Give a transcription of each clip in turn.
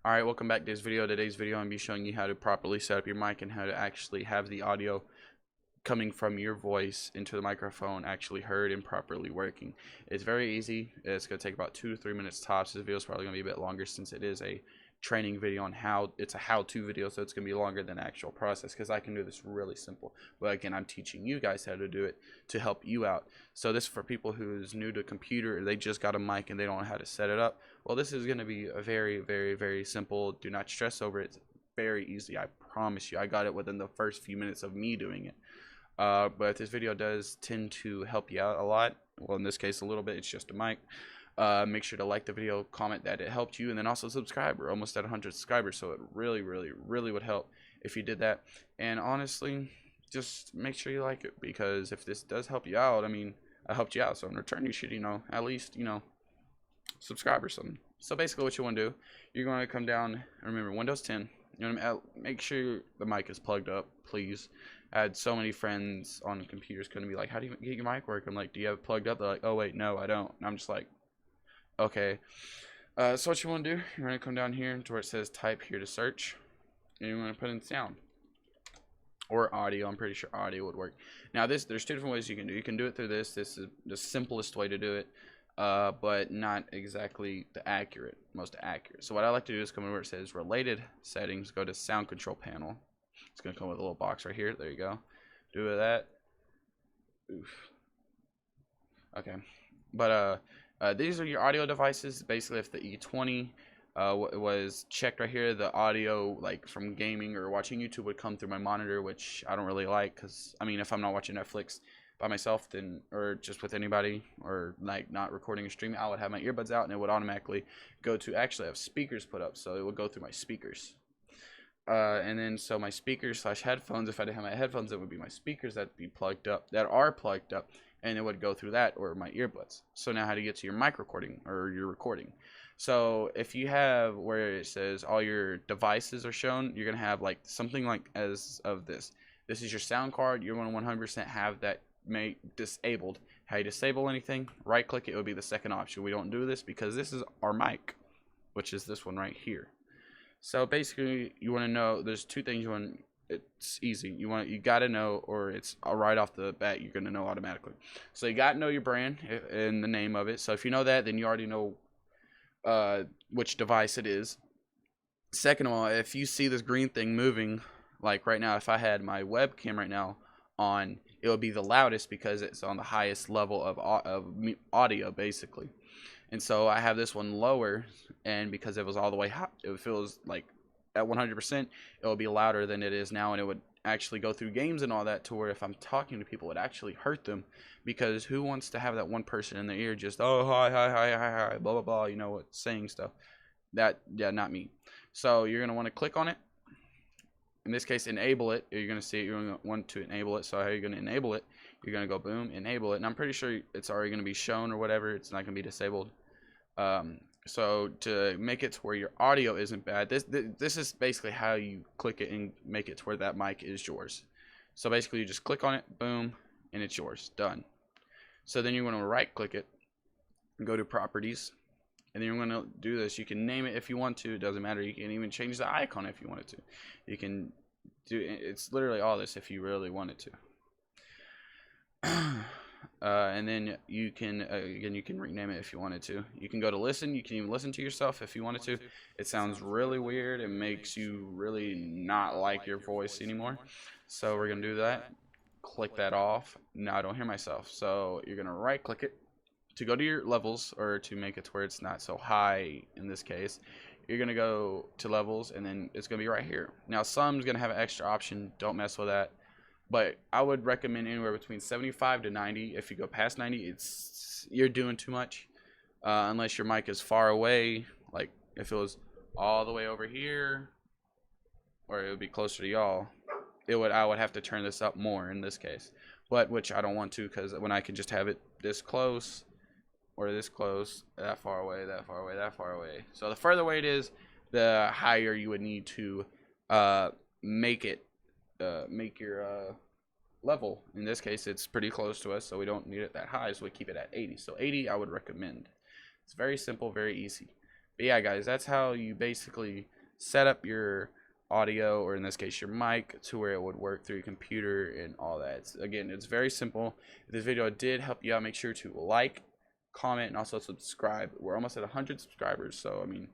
Alright, welcome back to this video. Today's video I'm going to be showing you how to properly set up your mic and how to actually have the audio coming from your voice into the microphone actually heard and properly working. It's very easy. It's going to take about 2 to 3 minutes tops. This video is probably going to be a bit longer since it is a training video on it's a how-to video, so it's going to be longer than the actual process because I can do this really simple. But again, I'm teaching you guys how to do it to help you out. So this is for people who's new to computer, they just got a mic and they don't know how to set it up. Well, this is going to be a very simple. Do not stress over it. It's very easy. I promise you. I got it within the first few minutes of me doing it. But this video does tend to help you out a lot. Well, in this case, a little bit. It's just a mic. Make sure to like the video, comment that it helped you, and then also subscribe. We're almost at 100 subscribers, so it really would help if you did that. And honestly, just make sure you like it, because if this does help you out, I mean, I helped you out, so in return you should, at least, subscribe or something. So basically what you want to do, you're going to come down, remember Windows 10, make sure the mic is plugged up, please. I had so many friends on computers couldn't be like, how do you get your mic working? I'm like, do you have it plugged up? They're like, oh wait, no, I don't. And I'm just like, okay. So what you want to do, you're going to come down here to where it says type here to search, and you're going to put in sound or audio. I'm pretty sure audio would work. Now there's two different ways you can do. You can do it through this. This is the simplest way to do it, but not exactly the most accurate. So what I like to do is come over where it says related settings, go to sound control panel. It's going to come with a little box right here. There you go. Do that. Oof. Okay. But these are your audio devices. Basically, if the E20 was checked right here, the audio, like from gaming or watching YouTube, would come through my monitor, which I don't really like, because I mean, if I'm not watching Netflix by myself, then, or just with anybody, or like not recording a stream, I would have my earbuds out and it would automatically go to, actually I have speakers put up, so it would go through my speakers. And then so my speakers slash headphones, if I didn't have my headphones, it would be my speakers that are plugged up, and it would go through that, or my earbuds. So now how to get to your mic recording or your recording. So if you have where it says all your devices are shown, you're gonna have like something like as of this. This is your sound card. You're gonna 100% have that disabled. How you disable anything? Right click it. It would be the second option. We don't do this because this is our mic, which is this one right here. So basically, you want to know, there's two things you want. It's easy. You got to know, or it's right off the bat, you're going to know automatically. So you got to know your brand and the name of it. So if you know that, then you already know which device it is. Second of all, if you see this green thing moving, like right now, if I had my webcam right now on, it would be the loudest because it's on the highest level of audio, basically. And so I have this one lower, and because it was all the way high, it feels like at 100%, it will be louder than it is now, and it would actually go through games and all that, to where if I'm talking to people, it actually hurt them, because who wants to have that one person in their ear just, oh, hi, blah, blah, blah, what, saying stuff. Yeah, not me. So you're going to want to click on it. In this case, enable it. You're going to see it. You're going to want to enable it. So how are you going to enable it? You're going to go boom, enable it. And I'm pretty sure it's already going to be shown or whatever. It's not going to be disabled. So to make it to where your audio isn't bad, this is basically how you click it and make it to where that mic is yours. So basically you just click on it, boom, and it's yours, done. So then you're going to right click it and go to properties, and then you're going to do this. You can name it if you want to, it doesn't matter. You can even change the icon if you wanted to. You can do, it's literally all this if you really wanted to. And then you can again, you can rename it if you wanted to. You can go to listen. You can even listen to yourself if you wanted to. It sounds really weird. It makes you really not like your voice anymore. So we're gonna do that. Click that off. Now I don't hear myself. So you're gonna right click it to go to your levels, or to make it to where it's not so high. In this case, you're gonna go to levels, and then it's gonna be right here. Now some's gonna have an extra option. Don't mess with that. But I would recommend anywhere between 75 to 90. If you go past 90, you're doing too much. Unless your mic is far away, like if it was all the way over here, or it would be closer to y'all, I would have to turn this up more in this case. But which I don't want to, because when I can just have it this close, or this close, that far away, that far away, that far away. So the further away it is, the higher you would need to make your level. In this case, it's pretty close to us, so we don't need it that high, so we keep it at 80. So 80 I would recommend. It's very simple, very easy. But yeah, guys, that's how you basically set up your audio, or in this case your mic, to where it would work through your computer and all that. Again, it's very simple. If this video did help you out, make sure to like, comment, and also subscribe. We're almost at 100 subscribers, so I mean,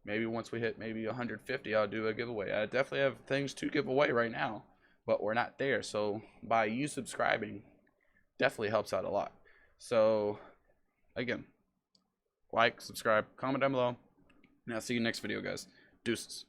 maybe once we hit maybe 150, I'll do a giveaway. I definitely have things to give away right now, but we're not there. So by you subscribing, definitely helps out a lot. So again, like, subscribe, comment down below, and I'll see you next video, guys. Deuces.